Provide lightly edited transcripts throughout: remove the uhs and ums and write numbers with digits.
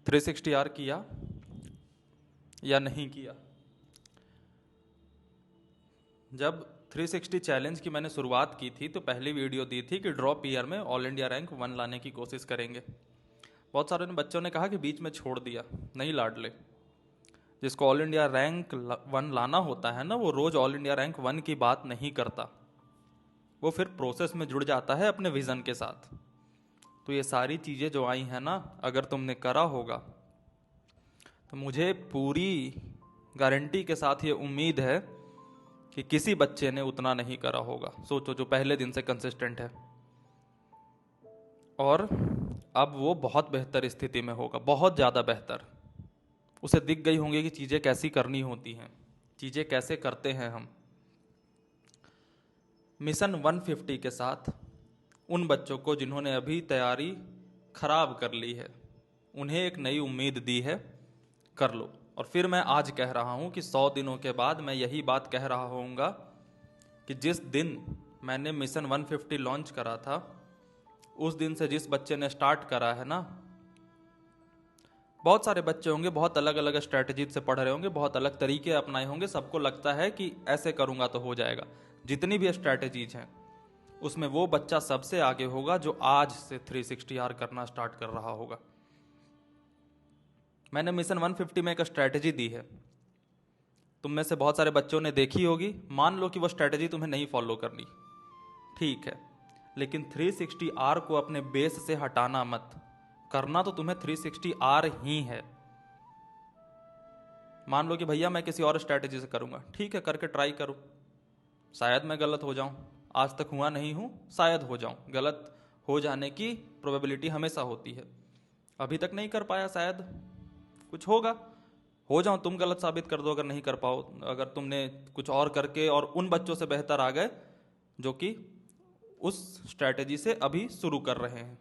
360R किया या नहीं किया? जब 360 चैलेंज की मैंने शुरुआत की थी तो पहली वीडियो दी थी कि ड्रॉप ईयर में ऑल इंडिया रैंक 1 लाने की कोशिश करेंगे। बहुत सारे बच्चों ने कहा कि बीच में छोड़ दिया। नहीं लाडले, जिसको ऑल इंडिया रैंक 1 लाना होता है ना, वो रोज ऑल इंडिया रैंक 1 की बात नहीं करता, वो फिर प्रोसेस में जुड़ जाता है अपने विजन के साथ। तो ये सारी चीज़ें जो आई हैं ना, अगर तुमने करा होगा तो मुझे पूरी गारंटी के साथ ये उम्मीद है कि किसी बच्चे ने उतना नहीं करा होगा। सोचो, जो पहले दिन से कंसिस्टेंट है, और अब वो बहुत बेहतर स्थिति में होगा, बहुत ज़्यादा बेहतर। उसे दिख गई होंगी कि चीज़ें कैसी करनी होती हैं, चीज़ें कैसे करते हैं हम। मिशन 150 के साथ उन बच्चों को जिन्होंने अभी तैयारी खराब कर ली है, उन्हें एक नई उम्मीद दी है, कर लो। और फिर मैं आज कह रहा हूँ कि 100 दिनों के बाद मैं यही बात कह रहा होऊंगा कि जिस दिन मैंने मिशन 150 लॉन्च करा था, उस दिन से जिस बच्चे ने स्टार्ट करा है ना, बहुत सारे बच्चे होंगे, बहुत अलग अलग स्ट्रैटेजी से पढ़ रहे होंगे, बहुत अलग तरीके अपनाए होंगे, सबको लगता है कि ऐसे करूंगा तो हो जाएगा। जितनी भी स्ट्रैटेजीज हैं उसमें वो बच्चा सबसे आगे होगा जो आज से 360R करना स्टार्ट कर रहा होगा। मैंने मिशन 150 में एक स्ट्रैटेजी दी है, तुम में से बहुत सारे बच्चों ने देखी होगी। मान लो कि वो स्ट्रैटेजी तुम्हें नहीं फॉलो करनी, ठीक है, लेकिन 360R को अपने बेस से हटाना मत। करना तो तुम्हें 360R ही है। मान लो कि भैया मैं किसी और स्ट्रैटेजी से करूंगा, ठीक है, करके ट्राई करो, शायद मैं गलत हो जाऊं, आज तक हुआ नहीं हूं, शायद हो जाऊं। गलत हो जाने की प्रोबेबिलिटी हमेशा होती है। अभी तक नहीं कर पाया, शायद कुछ होगा, हो जाऊं। तुम गलत साबित कर दो अगर नहीं कर पाओ, अगर तुमने कुछ और करके और उन बच्चों से बेहतर आ गए जो कि उस स्ट्रैटेजी से अभी शुरू कर रहे हैं,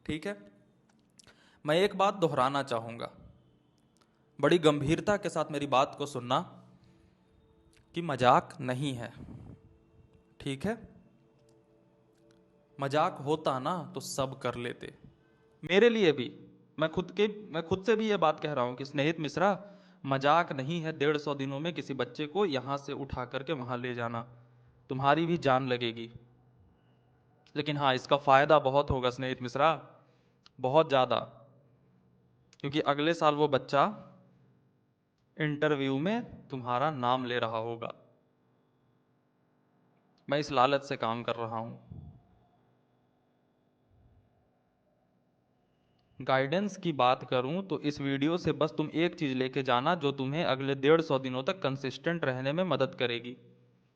ठीक है। मैं एक बात दोहराना चाहूंगा, बड़ी गंभीरता के साथ मेरी बात को सुनना, कि मजाक नहीं है, ठीक है। मजाक होता ना तो सब कर लेते। मेरे लिए भी, मैं खुद से भी ये बात कह रहा हूं कि स्नेहित मिश्रा, मजाक नहीं है 150 दिनों में किसी बच्चे को यहां से उठा करके वहां ले जाना, तुम्हारी भी जान लगेगी। लेकिन हाँ, इसका फायदा बहुत होगा स्नेहित मिश्रा, बहुत ज्यादा, क्योंकि अगले साल वो बच्चा इंटरव्यू में तुम्हारा नाम ले रहा होगा। मैं इस लालच से काम कर रहा हूं। गाइडेंस की बात करूं तो इस वीडियो से बस तुम एक चीज लेके जाना जो तुम्हें अगले 150 दिनों तक कंसिस्टेंट रहने में मदद करेगी।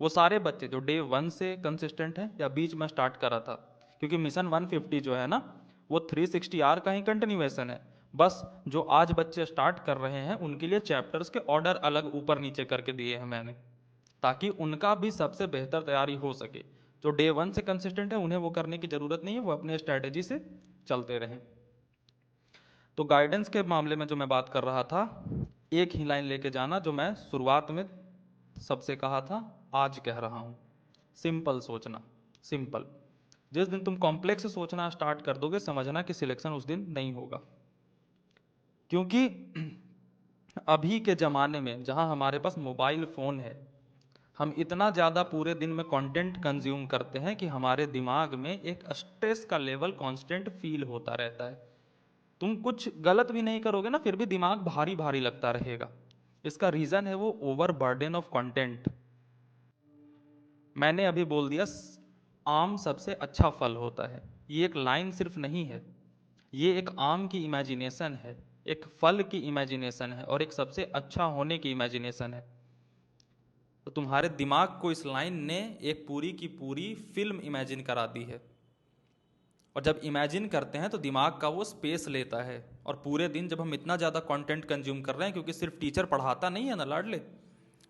वो सारे बच्चे जो डे 1 से कंसिस्टेंट हैं या बीच में स्टार्ट करा था, क्योंकि मिशन 150 जो है ना, वो 360R का ही कंटिन्यूएशन है। बस जो आज बच्चे स्टार्ट कर रहे हैं उनके लिए चैप्टर्स के ऑर्डर अलग ऊपर नीचे करके दिए हैं मैंने, ताकि उनका भी सबसे बेहतर तैयारी हो सके। जो डे 1 से कंसिस्टेंट है उन्हें वो करने की जरूरत नहीं है, वो अपने स्ट्रैटेजी से चलते रहें। तो गाइडेंस के मामले में जो मैं बात कर रहा था, एक ही लाइन लेके जाना जो मैं शुरुआत में सबसे कहा था, आज कह रहा हूं। सिंपल सोचना, सिंपल। जिस दिन तुम कॉम्प्लेक्स सोचना स्टार्ट कर दोगे, समझना कि सिलेक्शन उस दिन नहीं होगा। क्योंकि अभी के ज़माने में जहां हमारे पास मोबाइल फ़ोन है, हम इतना ज़्यादा पूरे दिन में कंटेंट कंज्यूम करते हैं कि हमारे दिमाग में एक स्ट्रेस का लेवल कांस्टेंट फील होता रहता है। तुम कुछ गलत भी नहीं करोगे ना, फिर भी दिमाग भारी भारी लगता रहेगा। इसका रीज़न है वो ओवर बर्डन ऑफ कंटेंट। मैंने अभी बोल दिया, आम सबसे अच्छा फल होता है। ये एक लाइन सिर्फ नहीं है, ये एक आम की इमेजिनेशन है, एक फल की इमेजिनेशन है, और एक सबसे अच्छा होने की इमेजिनेशन है। तो तुम्हारे दिमाग को इस लाइन ने एक पूरी की पूरी फिल्म इमेजिन करा दी है। और जब इमेजिन करते हैं तो दिमाग का वो स्पेस लेता है। और पूरे दिन जब हम इतना ज़्यादा कंटेंट कंज्यूम कर रहे हैं, क्योंकि सिर्फ टीचर पढ़ाता नहीं है ना लाडले,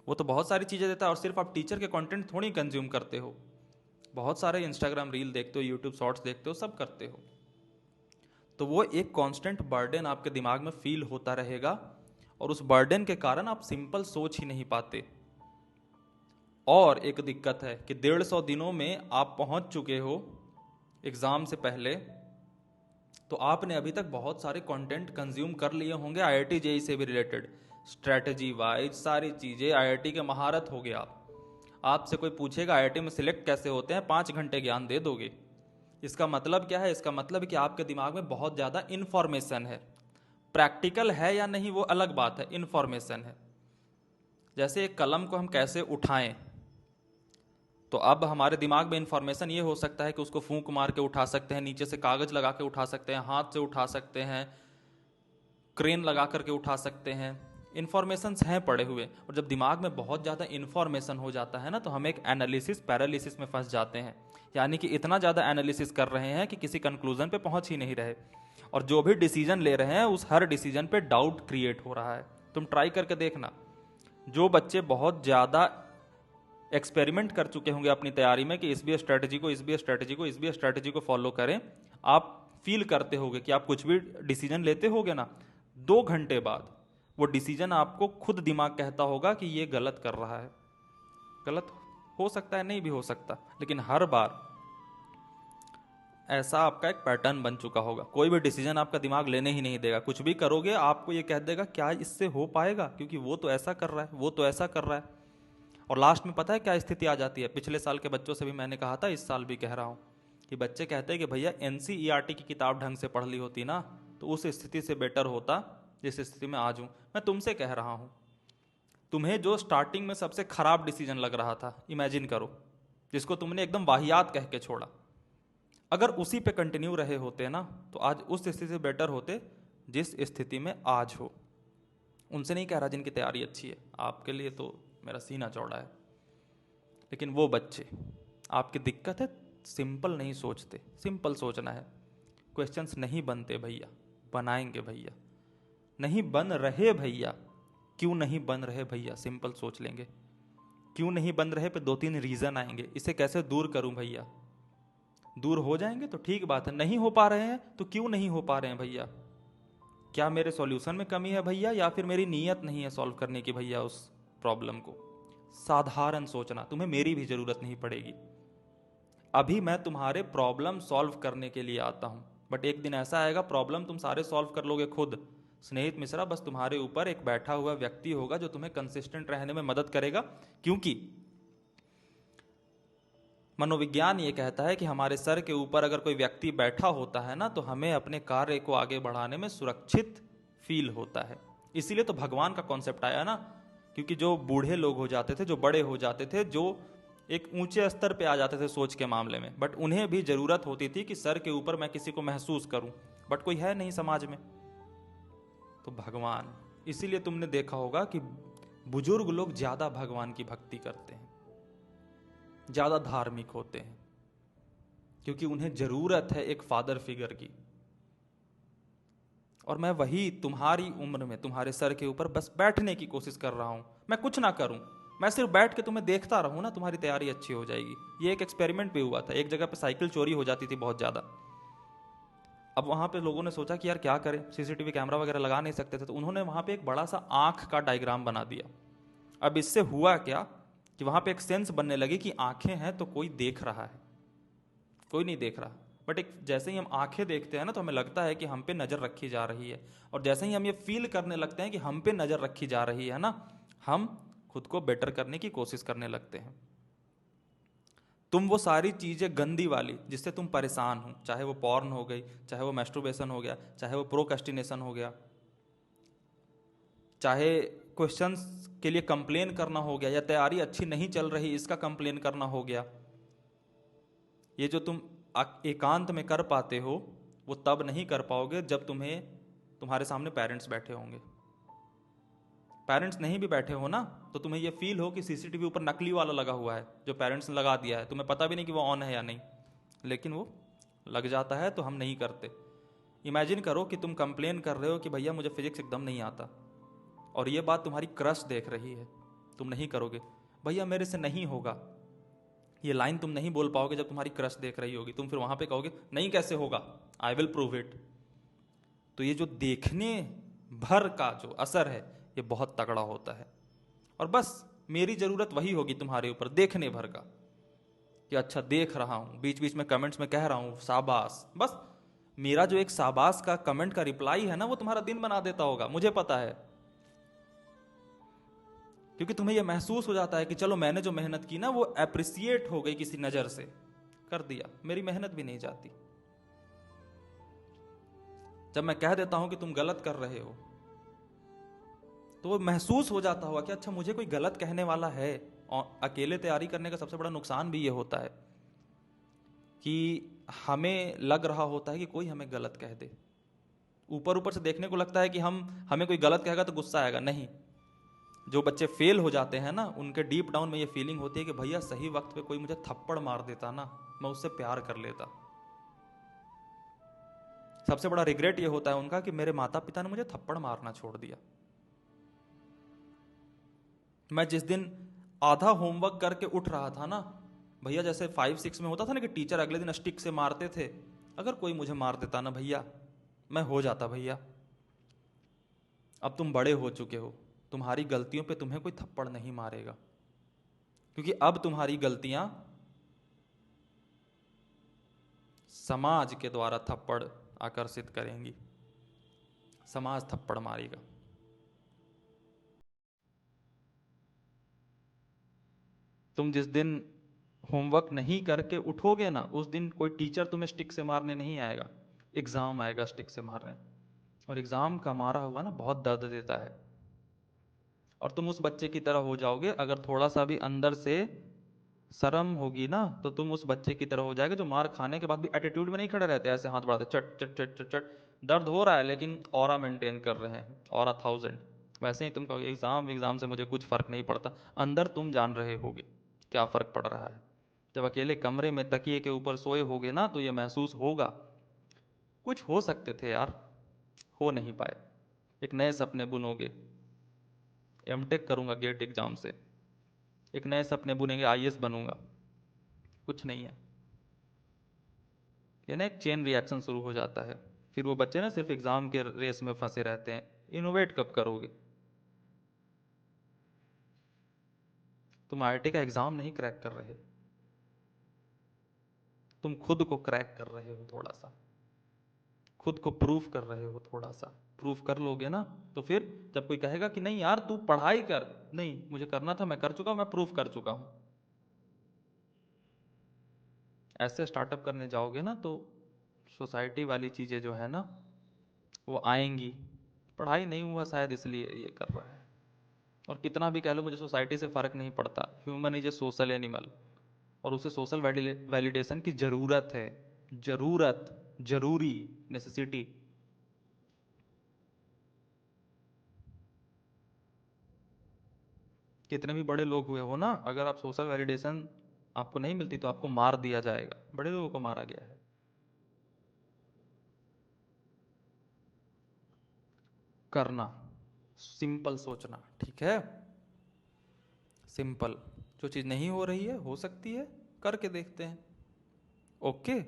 वो तो बहुत सारी चीज़ें देता है, और सिर्फ आप टीचर के कंटेंट थोड़ी कंज्यूम करते हो, बहुत सारे इंस्टाग्राम रील देखते हो, यूट्यूब शॉर्ट्स देखते हो, सब करते हो। तो वो एक कांस्टेंट बर्डन आपके दिमाग में फील होता रहेगा, और उस बर्डन के कारण आप सिंपल सोच ही नहीं पाते। और एक दिक्कत है कि 150 दिनों में आप पहुंच चुके हो एग्ज़ाम से पहले तो आपने अभी तक बहुत सारे कंटेंट कंज्यूम कर लिए होंगे आईआईटी जेई से भी रिलेटेड, स्ट्रेटजी वाइज सारी चीज़ें, आईआईटी के महारत हो गए आप। आपसे कोई पूछेगा आईआईटी में सिलेक्ट कैसे होते हैं, 5 घंटे ज्ञान दे दोगे। इसका मतलब क्या है? इसका मतलब कि आपके दिमाग में बहुत ज़्यादा इन्फॉर्मेशन है। प्रैक्टिकल है या नहीं वो अलग बात है, इन्फॉर्मेशन है। जैसे एक कलम को हम कैसे उठाएं, तो अब हमारे दिमाग में इंफॉर्मेशन ये हो सकता है कि उसको फूंक मार के उठा सकते हैं, नीचे से कागज लगा के उठा सकते हैं, हाथ से उठा सकते हैं, क्रेन लगा करके उठा सकते हैं। इन्फॉर्मेशंस हैं पड़े हुए। और जब दिमाग में बहुत ज़्यादा इन्फॉर्मेशन हो जाता है ना, तो हम एक एनालिसिस पैरालिसिस में फंस जाते हैं। यानी कि इतना ज़्यादा एनालिसिस कर रहे हैं कि किसी कंक्लूजन पे पहुंच ही नहीं रहे, और जो भी डिसीजन ले रहे हैं उस हर डिसीजन पे डाउट क्रिएट हो रहा है। तुम ट्राई करके देखना, जो बच्चे बहुत ज़्यादा एक्सपेरिमेंट कर चुके होंगे अपनी तैयारी में कि इस भी स्ट्रेटजी को, इस भी स्ट्रेटजी को, इस भी स्ट्रेटजी को फॉलो करें, आप फील करते होगे कि आप कुछ भी डिसीजन लेते होगे ना, 2 घंटे बाद वो डिसीजन आपको खुद दिमाग कहता होगा कि ये गलत कर रहा है। गलत हो सकता है, नहीं भी हो सकता, लेकिन हर बार ऐसा आपका एक पैटर्न बन चुका होगा। कोई भी डिसीजन आपका दिमाग लेने ही नहीं देगा, कुछ भी करोगे आपको ये कह देगा क्या इससे हो पाएगा, क्योंकि वो तो ऐसा कर रहा है, वो तो ऐसा कर रहा है। और लास्ट में पता है क्या स्थिति आ जाती है? पिछले साल के बच्चों से भी मैंने कहा था, इस साल भी कह रहा हूँ, कि बच्चे कहते हैं कि भैया एनसीईआरटी की किताब ढंग से पढ़ ली होती ना, तो उस स्थिति से बेटर होता जिस स्थिति में आज हूँ। मैं तुमसे कह रहा हूँ, तुम्हें जो स्टार्टिंग में सबसे खराब डिसीजन लग रहा था, इमेजिन करो, जिसको तुमने एकदम वाहियात कह के छोड़ा, अगर उसी पे कंटिन्यू रहे होते ना, तो आज उस स्थिति से बेटर होते जिस स्थिति में आज हो। उनसे नहीं कह रहा जिनकी तैयारी अच्छी है, आपके लिए तो मेरा सीना चौड़ा है, लेकिन वो बच्चे, आपकी दिक्कत है सिंपल नहीं सोचते। सिंपल सोचना है, क्वेश्चंस नहीं बनते भैया, बनाएंगे भैया। नहीं बन रहे भैया, क्यों नहीं बन रहे भैया, सिंपल सोच लेंगे। क्यों नहीं बन रहे पे 2-3 रीजन आएंगे, इसे कैसे दूर करूं भैया, दूर हो जाएंगे तो ठीक बात है। नहीं हो पा रहे हैं तो क्यों नहीं हो पा रहे हैं भैया, क्या मेरे सॉल्यूशन में कमी है भैया, या फिर मेरी नीयत नहीं है सॉल्व करने की भैया उस प्रॉब्लम को। साधारण सोचना, तुम्हें मेरी भी जरूरत नहीं पड़ेगी। अभी मैं तुम्हारे प्रॉब्लम सॉल्व करने के लिए आता हूं, बट एक दिन ऐसा आएगा प्रॉब्लम तुम सारे सॉल्व कर लोगे खुद। स्नेहित मिश्रा, बस तुम्हारे ऊपर एक बैठा हुआ व्यक्ति होगा जो तुम्हें कंसिस्टेंट रहने में मदद करेगा, क्योंकि मनोविज्ञान ये कहता है कि हमारे सर के ऊपर अगर कोई व्यक्ति बैठा होता है ना, तो हमें अपने कार्य को आगे बढ़ाने में सुरक्षित फील होता है। इसीलिए तो भगवान का कॉन्सेप्ट आया ना, क्योंकि जो बूढ़े लोग हो जाते थे, जो बड़े हो जाते थे, जो एक ऊंचे स्तर पे आ जाते थे सोच के मामले में, बट उन्हें भी जरूरत होती थी कि सर के ऊपर मैं किसी को महसूस करूं, बट कोई है नहीं समाज में, तो भगवान। इसीलिए तुमने देखा होगा कि बुजुर्ग लोग ज्यादा भगवान की भक्ति करते हैं, ज्यादा धार्मिक होते हैं, क्योंकि उन्हें जरूरत है एक फादर फिगर की। और मैं वही तुम्हारी उम्र में तुम्हारे सर के ऊपर बस बैठने की कोशिश कर रहा हूं। मैं कुछ ना करूं, मैं सिर्फ बैठ के तुम्हें देखता रहूं ना, तुम्हारी तैयारी अच्छी हो जाएगी। ये एक एक्सपेरिमेंट भी हुआ था, एक जगह पे साइकिल चोरी हो जाती थी बहुत ज्यादा। अब वहां पे लोगों ने सोचा कि यार क्या करें, सीसीटीवी कैमरा वगैरह लगा नहीं सकते थे, तो उन्होंने वहां पे एक बड़ा सा आंख का डायग्राम बना दिया। अब इससे हुआ क्या कि वहां पे एक सेंस बनने लगी कि आंखें हैं तो कोई देख रहा है, कोई नहीं देख रहा, बट एक जैसे ही हम आंखें देखते हैं ना, तो हमें लगता है कि हम पे नजर रखी जा रही है। और जैसे ही हम ये फील करने लगते हैं कि हम पे नजर रखी जा रही है ना, हम खुद को बेटर करने की कोशिश करने लगते हैं। तुम वो सारी चीजें गंदी वाली जिससे तुम परेशान हो, चाहे वो पॉर्न हो गई, चाहे वो मैस्टरबेशन हो गया, चाहे वो प्रोक्रेस्टिनेशन हो गया, चाहे क्वेश्चंस के लिए कंप्लेन करना हो गया, या तैयारी अच्छी नहीं चल रही इसका कंप्लेन करना हो गया, ये जो तुम एकांत में कर पाते हो, वो तब नहीं कर पाओगे जब तुम्हारे सामने पेरेंट्स बैठे होंगे। पेरेंट्स नहीं भी बैठे हो ना, तो तुम्हें ये फील हो कि सीसीटीवी ऊपर नकली वाला लगा हुआ है जो पेरेंट्स ने लगा दिया है, तुम्हें पता भी नहीं कि वो ऑन है या नहीं, लेकिन वो लग जाता है तो हम नहीं करते। इमेजिन करो कि तुम कंप्लेन कर रहे हो कि भैया मुझे फिजिक्स एकदम नहीं आता, और ये बात तुम्हारी क्रश देख रही है, तुम नहीं करोगे, भैया मेरे से नहीं होगा। ये लाइन तुम नहीं बोल पाओगे जब तुम्हारी क्रश देख रही होगी, तुम फिर वहां पे कहोगे नहीं कैसे होगा, आई विल प्रूव इट। तो ये जो देखने भर का जो असर है ये बहुत तगड़ा होता है। और बस मेरी जरूरत वही होगी तुम्हारे ऊपर, देखने भर का, कि अच्छा देख रहा हूं, बीच बीच में कमेंट्स में कह रहा हूं शाबाश, बस मेरा जो एक शाबाश का कमेंट का रिप्लाई है ना, वो तुम्हारा दिन बना देता होगा, मुझे पता है। क्योंकि तुम्हें यह महसूस हो जाता है कि चलो मैंने जो मेहनत की ना वो अप्रिसिएट हो गई, किसी नजर से कर दिया, मेरी मेहनत भी नहीं जाती। जब मैं कह देता हूं कि तुम गलत कर रहे हो, तो वो महसूस हो जाता होगा कि अच्छा मुझे कोई गलत कहने वाला है। और अकेले तैयारी करने का सबसे बड़ा नुकसान भी ये होता है कि हमें लग रहा होता है कि कोई हमें गलत कह दे। ऊपर ऊपर से देखने को लगता है कि हमें कोई गलत कहेगा तो गुस्सा आएगा, नहीं। जो बच्चे फेल हो जाते हैं ना, उनके डीप डाउन में ये फीलिंग होती है कि भैया सही वक्त पे कोई मुझे थप्पड़ मार देता ना, मैं उससे प्यार कर लेता। सबसे बड़ा रिग्रेट ये होता है उनका कि मेरे माता पिता ने मुझे थप्पड़ मारना छोड़ दिया। मैं जिस दिन आधा होमवर्क करके उठ रहा था ना भैया, जैसे 5-6 में होता था ना कि टीचर अगले दिन स्टिक से मारते थे, अगर कोई मुझे मार देता ना भैया, मैं हो जाता भैया अब तुम बड़े हो चुके हो, तुम्हारी गलतियों पे तुम्हें कोई थप्पड़ नहीं मारेगा, क्योंकि अब तुम्हारी गलतियां समाज के द्वारा थप्पड़ आकर्षित करेंगी, समाज थप्पड़ मारेगा। तुम जिस दिन होमवर्क नहीं करके उठोगे ना, उस दिन कोई टीचर तुम्हें स्टिक से मारने नहीं आएगा, एग्जाम आएगा स्टिक से मारने। और एग्जाम का मारा हुआ ना बहुत दर्द देता है। और तुम उस बच्चे की तरह हो जाओगे, अगर थोड़ा सा भी अंदर से शर्म होगी ना, तो तुम उस बच्चे की तरह हो जाएगा जो मार खाने के बाद भी एटीट्यूड में नहीं खड़े रहते, ऐसे हाथ बढ़ाते चट चट चट चट चट, दर्द हो रहा है लेकिन ऑरा मेंटेन कर रहे हैं, ऑरा 1000। वैसे ही तुम कहोगे एग्जाम एग्जाम से मुझे कुछ फर्क नहीं पड़ता, अंदर तुम जान रहे होगे क्या फर्क पड़ रहा है। जब अकेले कमरे में तकिए के ऊपर सोए होगे ना, तो ये महसूस होगा कुछ हो सकते थे यार, हो नहीं पाए। एक नए सपने बुनोगे, एमटेक करूंगा गेट एग्जाम से, एक नए सपने बुनेंगे आईएएस बनूंगा, कुछ नहीं है। ये ना एक चेन रिएक्शन शुरू हो जाता है। फिर वो बच्चे ना सिर्फ एग्जाम के रेस में फंसे रहते हैं। इनोवेट कब करोगे? तुम आईआईटी का एग्जाम नहीं क्रैक कर रहे, तुम खुद को क्रैक कर रहे हो, थोड़ा सा खुद को प्रूफ कर रहे हो। थोड़ा सा प्रूफ कर लोगे ना, तो फिर जब कोई कहेगा कि नहीं यार तू पढ़ाई कर, नहीं मुझे करना था, मैं कर चुका हूं, मैं प्रूफ कर चुका हूं, ऐसे स्टार्टअप करने जाओगे ना, तो सोसाइटी वाली चीजें जो है ना वो आएंगी। पढ़ाई नहीं हुआ शायद इसलिए ये कर रहा है। और कितना भी कह लो मुझे सोसाइटी से फर्क नहीं पड़ता, human is a social animal, और उसे सोशल वैलिडेशन की जरूरत है। जरूरत, जरूरी, नेसेसिटी। कितने भी बड़े लोग हुए हो ना, अगर आप सोशल वैलिडेशन आपको नहीं मिलती तो आपको मार दिया जाएगा। बड़े लोगों को मारा गया है। करना, सिंपल सोचना, ठीक है, सिंपल। जो चीज नहीं हो रही है, हो सकती है, करके देखते हैं। ओके।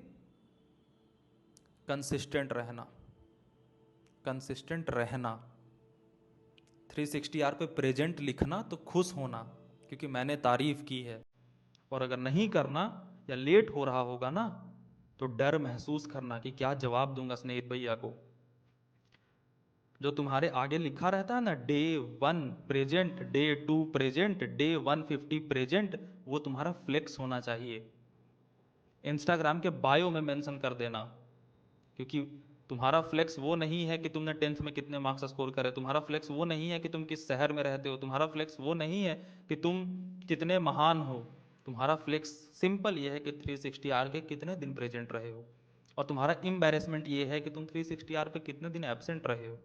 कंसिस्टेंट रहना, कंसिस्टेंट रहना। 360 आर पे प्रेजेंट लिखना तो खुश होना, क्योंकि मैंने तारीफ की है। और अगर नहीं करना या लेट हो रहा होगा ना, तो डर महसूस करना कि क्या जवाब दूंगा स्नेहित भैया को। जो तुम्हारे आगे लिखा रहता है ना, day 1 present, day 2 present, day 150 present, वो तुम्हारा फ्लेक्स होना चाहिए। इंस्टाग्राम के बायो में मेंशन कर देना। क्योंकि तुम्हारा फ्लेक्स वो नहीं है कि तुमने 10th में कितने मार्क्स स्कोर करे, तुम्हारा फ्लेक्स वो नहीं है कि तुम किस शहर में रहते हो, तुम्हारा फ्लेक्स वो नहीं है कि तुम कितने महान हो। तुम्हारा फ्लेक्स सिंपल ये है कि 360 आर के कितने दिन प्रेजेंट रहे हो। और तुम्हारा एम्बेरसमेंट ये है कि तुम 360 आर पे कितने दिन एब्सेंट रहे हो।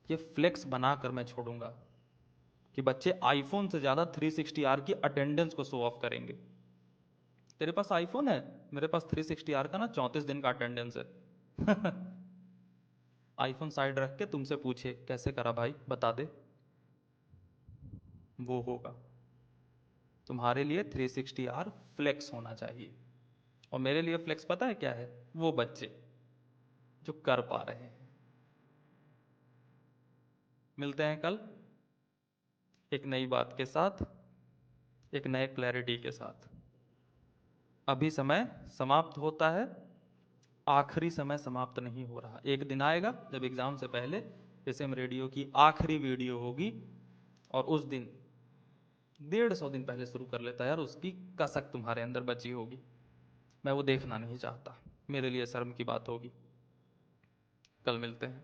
ये फ्लेक्स बनाकर मैं छोड़ूंगा कि बच्चे आईफोन से ज्यादा 360 आर की अटेंडेंस को शो ऑफ करेंगे। तेरे पास आईफोन है, मेरे पास 360 आर का ना 34 दिन का अटेंडेंस है। आईफोन साइड रख के तुमसे पूछे कैसे करा भाई बता दे, वो होगा। तुम्हारे लिए 360 आर फ्लेक्स होना चाहिए। और मेरे लिए फ्लेक्स पता है क्या है? वो बच्चे जो कर पा रहे हैं। मिलते हैं कल एक नई बात के साथ, एक नए क्लैरिटी के साथ। अभी समय समाप्त होता है। आखिरी समय समाप्त नहीं हो रहा। एक दिन आएगा जब एग्जाम से पहले एसएम रेडियो की आखिरी वीडियो होगी, और उस दिन 150 दिन पहले शुरू कर लेता यार, उसकी कसक तुम्हारे अंदर बची होगी। मैं वो देखना नहीं चाहता, मेरे लिए शर्म की बात होगी। कल मिलते हैं।